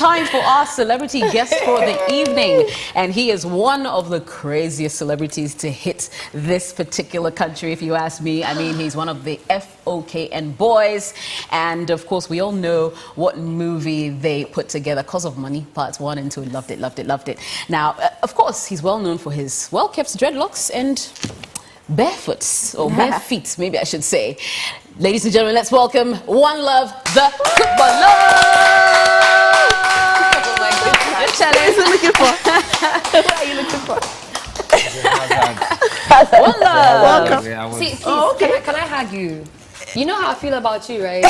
time for our celebrity guest for the evening. And he is one of the craziest celebrities to hit this particular country, if you ask me. I mean, he's one of the FOKN boys. And of course, we all know what movie they put together, Cause of Money, parts 1 and 2. Loved it, loved it, loved it. Now, of course, he's well known for his well-kept dreadlocks and barefoots, or bare feet, maybe I should say. Ladies and gentlemen, let's welcome Wanluv, the Wanluv! Oh my goodness. What are you looking for? What are you looking for? Wanluv! Welcome. See, please, can I hug you? You know how I feel about you, right?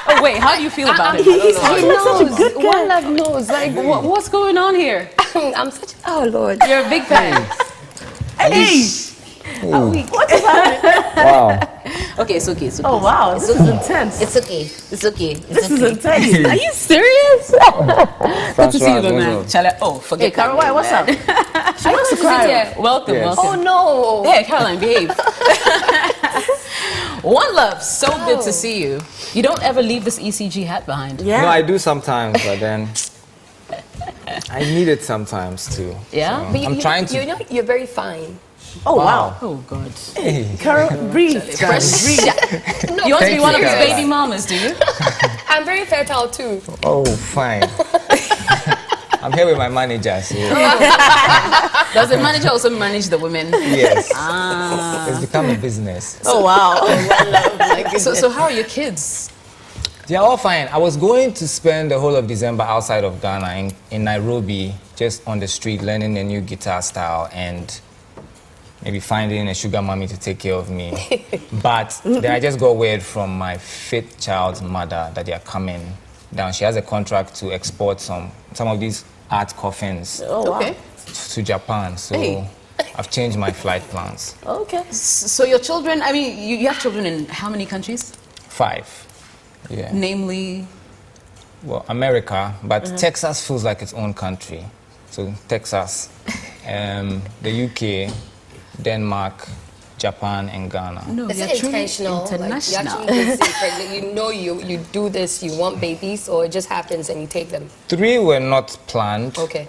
Oh wait, how do you feel about him? He knows. Such a good guy. Wanluv knows. Like, what's going on here? I'm such. Oh Lord. You're a big fan. Hey. What is happening? Wow. Okay, it's okay. It's okay. Oh wow, this is intense. It's okay. It's okay. This is intense. Are you serious? Good to see you, man. Charlie. Oh, forget. Hey, Caroline, what's up? She wants to cry. Welcome, Yes. welcome. Oh no. Hey, Caroline, behave. Wanluv, so good to see you. You don't ever leave this ECG hat behind. Yeah. No, I do sometimes, but then I need it sometimes too. Yeah? So But I'm trying to. You know, you're very fine. Oh wow. Oh God. Hey. Carol, breathe. Guys, breathe. No, You want to be Thank one you, of his Caroline. baby mamas, do you? I'm very fertile too. Oh, fine. I'm here with my manager, so Does the manager also manage the women? yes, Ah. it's become a business. Oh wow. So how are your kids? They're all fine. I was going to spend the whole of December outside of Ghana in Nairobi, just on the street, learning a new guitar style and maybe finding a sugar mommy to take care of me. But then I just got word from my fifth child's mother that they are coming down. She has a contract to export some of these art coffins Oh wow. Okay. to Japan. So Hey. I've changed my flight plans. Okay. So your children, I mean, you have children in how many countries? 5. Yeah. Namely, Well, America, but Texas feels like its own country. So Texas, the UK, Denmark, Japan, and Ghana. no, Is you're it truly intentional? Like, you international. actually get pregnant. You know you do this. You want babies, or it just happens and you take them. 3 were not planned. Okay.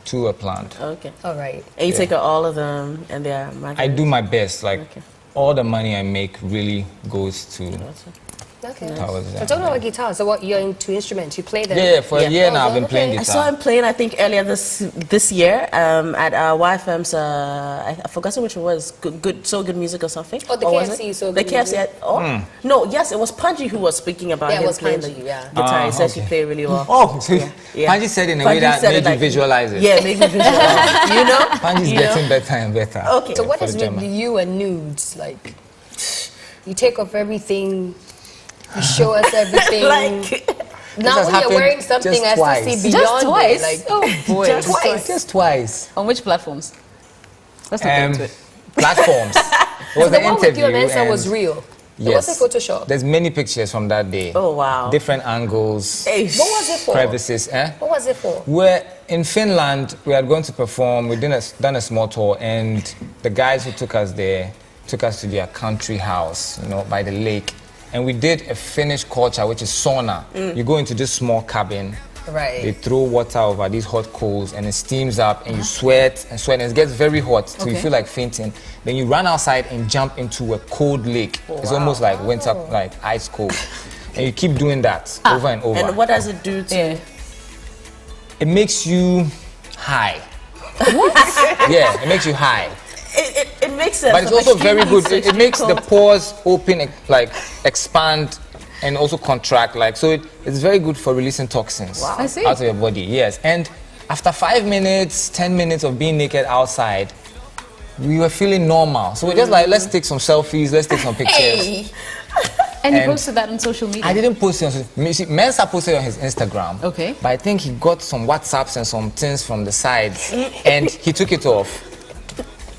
2 were planned. Okay. All right. And you take all of them, and they're I do my best. Like Okay. all the money I make really goes to Okay. towards So that. talking about guitar, so what, you're into instruments? You play them? Yeah, for a year now I've been Okay. playing I saw guitar. him playing, I think, earlier this year at YFM's, I've forgotten which one was, good music or something. Oh, the Or was KFC, it? So the Good KFC. Music. Oh, no, yes, it was Panji who was speaking about Yeah, it him was playing Panji, the yeah. guitar. He said he Okay. played really well. Oh, so Yeah. Panji said in a way Panji that said made it you like- visualize it. Yeah, maybe visualize. You know? Panji's You know? getting better and better. Okay. So what for is the with German. you and nudes? Like, you take off everything, you show us everything. Like, now has when you're happened wearing something, just I still twice. see beyond Just twice? it. Like, Oh boy. Just twice. Just twice. On which platforms? Let's not get into it. Platforms. It so was the an one with you and interview Mensa and was real. It yes, wasn't Photoshop. There's many pictures from that day. oh, wow. Different angles, Hey, What was it for? crevices. What was it for? We're in Finland. We had gone to perform. We'd done a small tour, and the guys who took us there took us to their country house, by the lake. And we did a Finnish culture, which is sauna. You go into this small cabin. They Right. throw water over these hot coals and it steams up and you sweat and it gets very hot till you Okay. feel like fainting. Then you run outside and jump into a cold lake. It's almost like winter, like ice cold. And you keep doing that over and over. And what does it do to Yeah. It makes you high. Yeah, it makes you high. It makes sense. But it's also very good. It makes the pores open, like expand and also contract. So it's very good for releasing toxins I see. out of your body. Yes. And after 5 minutes, 10 minutes of being naked outside, we were feeling normal. So we're just like, let's take some selfies, let's take some pictures. Hey. And you And posted that on social media? I didn't post it on Mensa posted it on his Instagram. Okay. But I think he got some WhatsApps and some things from the sides and he took it off.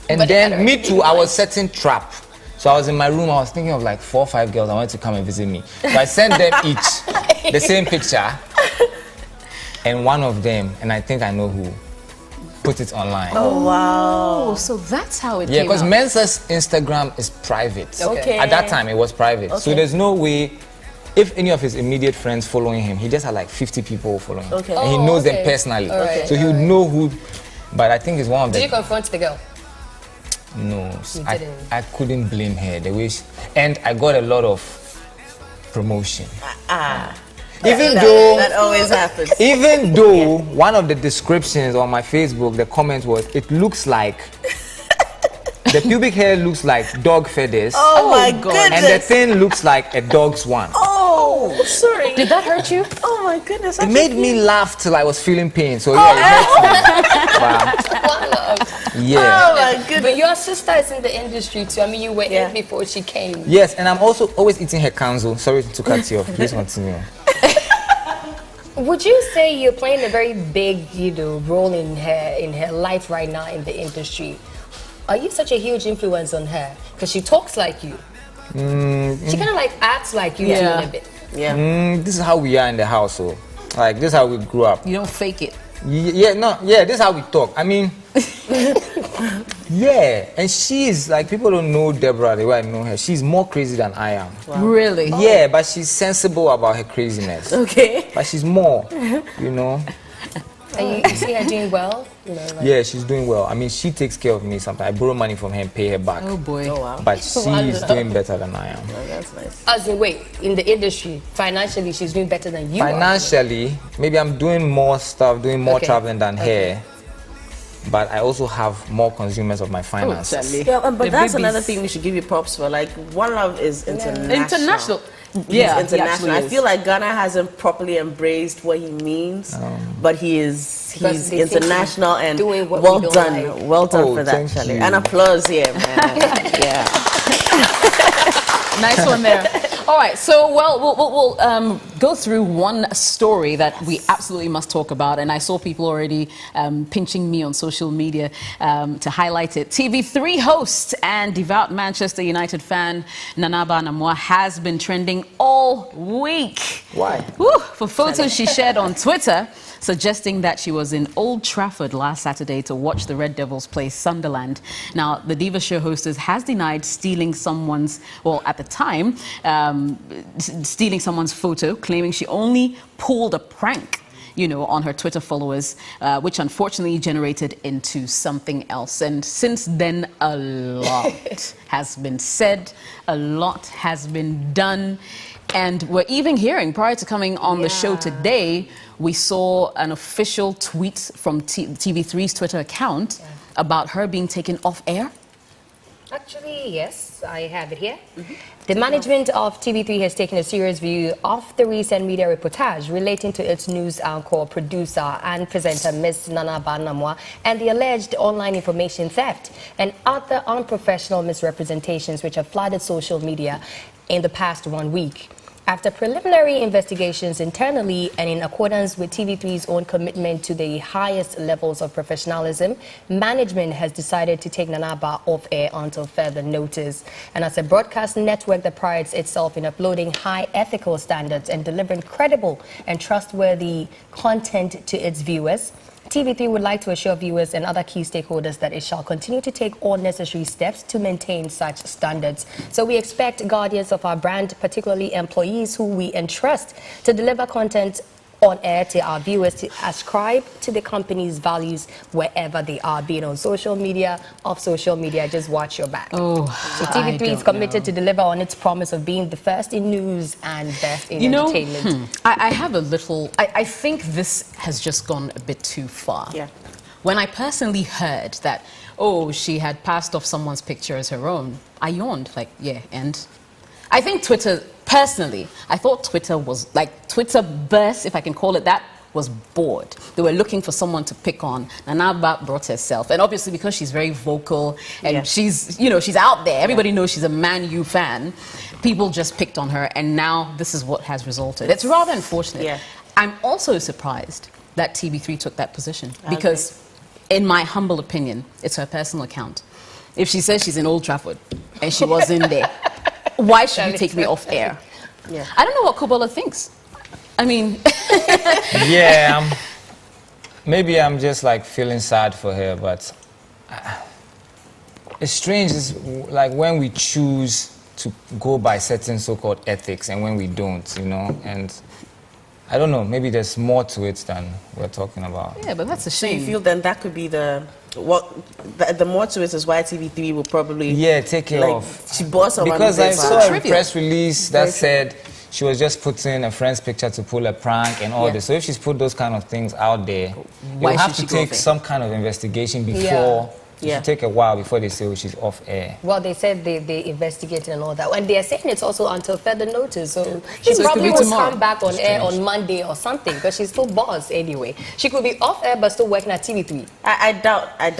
And But then it- me too, I was setting trap. So I was in my room, I was thinking of like 4 or 5 girls I wanted to come and visit me. So I sent them each the same picture. And one of them, and I think I know who, put it online. Oh, wow. Oh, so that's how it Yeah, came because out. Mensa's Instagram is private. Okay. At that time, it was private. So Okay. there's no way if any of his immediate friends following him, he just had like 50 people following him. Okay. And he Oh, knows them okay. personally. Alright, So he would know who, but I think it's one of Did you the... confront the girl? No, You I, didn't. I couldn't blame her. The way she, and I got a lot of promotion. Even though... That always happens. Even though one of the descriptions on my Facebook, the comment was, it looks like, the pubic hair looks like dog feathers, Oh my God. and the goodness. thing looks like a dog's one. Oh, sorry. Did that hurt you? Oh my goodness. It made me laugh till I was feeling pain. So yeah, it hurt me. But, yeah. Oh my goodness. But your sister is in the industry too. I mean, you were Yeah. in before she came. Yes, and I'm also always eating her kanzo. Sorry to cut you off. Please continue. Would you say you're playing a very big, role in her life right now in the industry? Are you such a huge influence on her? Because she talks like you. She kind of like acts like you too Yeah. in a bit. Yeah. This is how we are in the household. Like, this is how we grew up. You don't fake it. This is how we talk. I mean, yeah. And she's like, people don't know Deborah the way I know her. She's more crazy than I am. Really? Yeah, but she's sensible about her craziness. Okay. But she's more, you know. And you see her doing well? Yeah, she's doing well. I mean, she takes care of me sometimes. I borrow money from her and pay her back. Oh boy. Oh wow. But she's doing better than I am. Oh, that's nice. As in, wait, in the industry, financially, she's doing better than you are. Financially, maybe I'm doing more stuff, doing more Okay. traveling than Okay. her. But I also have more consumers of my finances. Charlie. Yeah, but The that's babies. another thing we should give you props for. Like, Wanluv is international. International. He's Yeah, he international. actually I is. feel like Ghana hasn't properly embraced what he means, but Because he's they think he's international and doing what well we don't done. like. Well done Oh, for that, thank Charlie. you. And applause here, man. Yeah. Nice one there. All right, so we'll go through one story that we absolutely must talk about, and I saw people already pinching me on social media to highlight it. TV3 host and devout Manchester United fan Nana Banamwa has been trending all week. Why? Woo, for photos she shared on Twitter suggesting that she was in Old Trafford last Saturday to watch the Red Devils play Sunderland. Now, the Diva Show hostess has denied stealing someone's, well, at the time, stealing someone's photo, claiming she only pulled a prank, on her Twitter followers, which unfortunately generated into something else. And since then, a lot has been said, a lot has been done. And we're even hearing, prior to coming on the show today, we saw an official tweet from TV3's Twitter account about her being taken off air. Actually, yes, I have it here. The management of TV3 has taken a serious view of the recent media reportage relating to its news anchor, producer and presenter Ms. Nana Banamwa and the alleged online information theft and other unprofessional misrepresentations which have flooded social media in the past 1 week. After preliminary investigations internally and in accordance with TV3's own commitment to the highest levels of professionalism, management has decided to take Nanaba off air until further notice. And as a broadcast network that prides itself in uploading high ethical standards and delivering credible and trustworthy content to its viewers, TV3 would like to assure viewers and other key stakeholders that it shall continue to take all necessary steps to maintain such standards. So we expect guardians of our brand, particularly employees who we entrust to deliver content on air to our viewers, to ascribe to the company's values wherever they are, being on social media, off social media. Just watch your back. Oh, So TV3 is committed to deliver on its promise of being the first in news and best in entertainment. I have a little, I think this has just gone a bit too far. Yeah. When I personally heard that, she had passed off someone's picture as her own, I yawned, like, yeah, and I think Twitter, personally, I thought Twitter was, like, Twitter burst, if I can call it that, was bored. They were looking for someone to pick on. Nanaba brought herself. And obviously because she's very vocal and she's, she's out there. Everybody knows she's a Man U fan. People just picked on her and now this is what has resulted. It's rather unfortunate. Yeah. I'm also surprised that TV3 took that position because in my humble opinion, it's her personal account. If she says she's in Old Trafford and she was in there, why should you take me off air? Yeah. I don't know what Kobola thinks. I mean... Yeah, maybe I'm just like feeling sad for her, but it's strange. It's like when we choose to go by certain so-called ethics and when we don't, you know, and I don't know, maybe there's more to it than we're talking about. Yeah, but that's a So shame. you feel then that could be the more to it is why TV3 will probably take care like, of. she bought someone Because I with saw a trivial. press release that said she was just putting a friend's picture to pull a prank and all this. So if she's put those kind of things out there, Why you have should to she go take there? some kind of investigation before. Yeah. It should take a while before they say, oh, she's off air. Well, they said they investigated and all that. And they're saying it's also until further notice. So So she it could probably be will tomorrow. come back on air on Monday or something because she's still boss anyway. She could be off air but still working at TV3. I doubt. I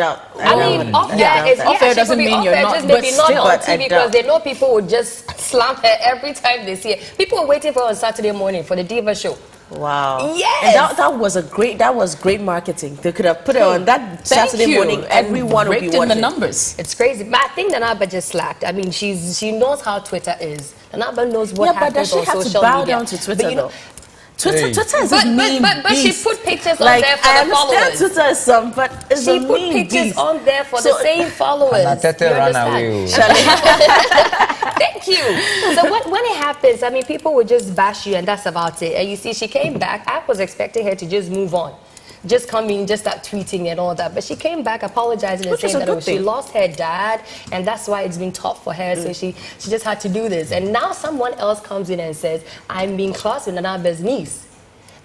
mean, off air Yeah, is off air doesn't mean you're not, just but maybe not still. on But I TV because doubt. they know people would just slam her every time they see her. People are waiting for her on Saturday morning for the Diva show. Wow. Yes. And that was great marketing. They could have put her on that Saturday Thank you. morning. Everyone would be raked in the watching. numbers. It's crazy. But I think Nanaba just slacked. I mean, she knows how Twitter is. Nanaba knows what Yeah, but does happens she on have to social bow media. down to Twitter But you know, though? Twitter Hey. is But- a mean but she beast. put pictures on like, there for I the understand followers. Twitter is some, but it's She a put mean pictures beast. on there for So- the same followers. And Atete You ran understand? away. Thank you. So when it happens, I mean, people would just bash you, and that's about it. And you see, she came back. I was expecting her to just move on, just come in, just start tweeting and all that. But she came back, apologizing and Which is saying a that good she thing. lost her dad, and that's why it's been tough for her. So she just had to do this. And now someone else comes in and says, "I'm being close with Nanabe's niece."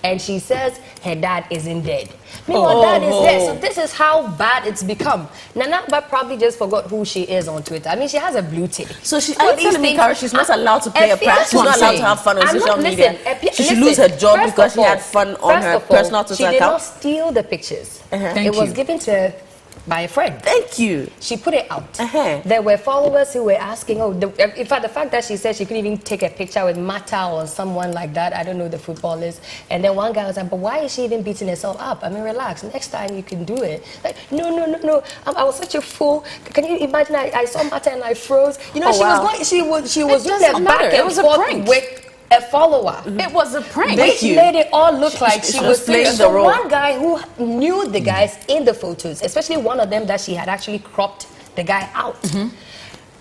And she says her dad isn't dead. Meanwhile, dad is dead. So this is how bad it's become. Nanaba probably just forgot who she is on Twitter. I mean, she has a blue tick. So are All you these telling me, things- Kara, she's not allowed to play a prank? She's not allowed to have fun on I'm social not- media? listen, She should lose her job first because of she all- had fun on first her of all, personal Twitter She did not account? steal the pictures. Thank It was you. given to her by a friend. Thank you. She put it out. Uh-huh. There were followers who were asking, in fact, the fact that she said she couldn't even take a picture with Mata or someone like that, I don't know the footballers. And then one guy was like, but why is she even beating herself up? I mean, relax. Next time you can do it. Like, no. I was such a fool. Can you imagine? I saw Mata and I froze. You know, Oh, she wow. she was doing doesn't a back matter. It and was a forth prank. with a follower. It was a prank. Thank Which you. made it all look like she was playing serious. the So role. one guy who knew the guys in the photos, especially one of them that she had actually cropped the guy out,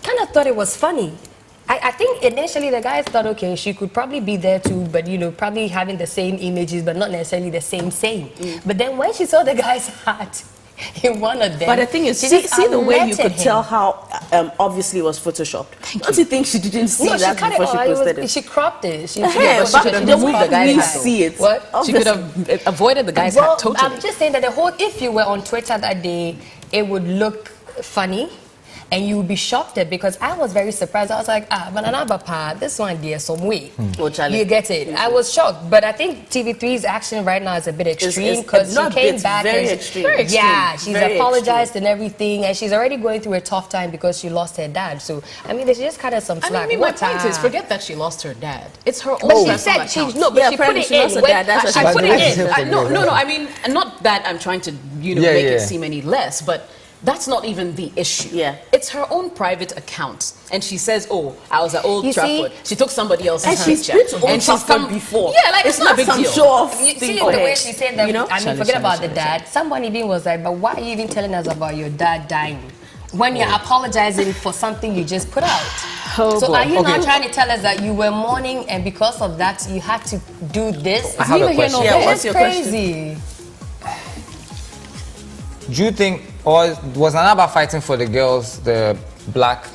kind of thought it was funny. I think initially the guys thought, okay, she could probably be there too, but you know, probably having the same images, but not necessarily the same saying. But then when she saw the guy's hat in one of them, But the thing is, she see just the way you alerted could him. tell how obviously it was photoshopped. Don't you think she didn't see No, she that cut it before she off. posted it? She cropped it. She, Yeah, but she could have the removed way the guy's we hat. see it. What? She could have avoided the guy's Well, hat totally. I'm just saying that the whole, if you were on Twitter that day, it would look funny. And you would be shocked at because I was very surprised. I was like, Banana this one there's some way. Oh, Charlie. You get it. I was shocked. But I think TV3's action right now is a bit extreme because she not came bit, back very and extreme. Very extreme. yeah, she's Very apologized and everything, and she's already going through a tough time because she lost her dad. So I mean, there's just kind of some I slack. mean, my What, point is, forget that she lost her dad. It's her own But she personal said she account. no, but Yeah, she put apparently it she lost in. her dad, that's what I she put said. it in. No, I mean, not that I'm trying to, Yeah, make yeah. it seem any less, but that's not even the issue. Yeah. It's her own private account. And she says, oh, I was at Old You see? Trafford. She took somebody else's And she's picture. been to Old And she's Trafford come before. Yeah, like it's not a big some deal. show off You thing see for the her. way she said that, You know? I mean, forget about the dad. Someone even was like, but why are you even telling us about your dad dying? When you're apologizing for something you just put out. Oh, So boy. are you Okay. now trying to tell us that you were mourning and because of that you had to do this? I have a Neither here nor question. Yeah, there. what's It's your question? crazy. Do you think, or was Nanaba fighting for the girls, the black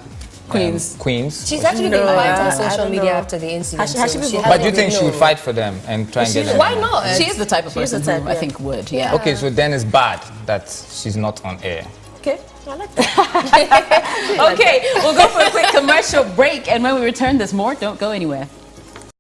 Queens. queens? She's actually No, been quiet I on social don't media know. after the incident. Has she been vocal? But do you think she would No. fight for them and try and get them? Why not? She is the type of She's the person type, who I yeah. think would, yeah. Okay, so then it's bad that she's not on air. Okay, I like that. Okay, we'll go for a quick commercial break, and when we return, there's more. Don't go anywhere.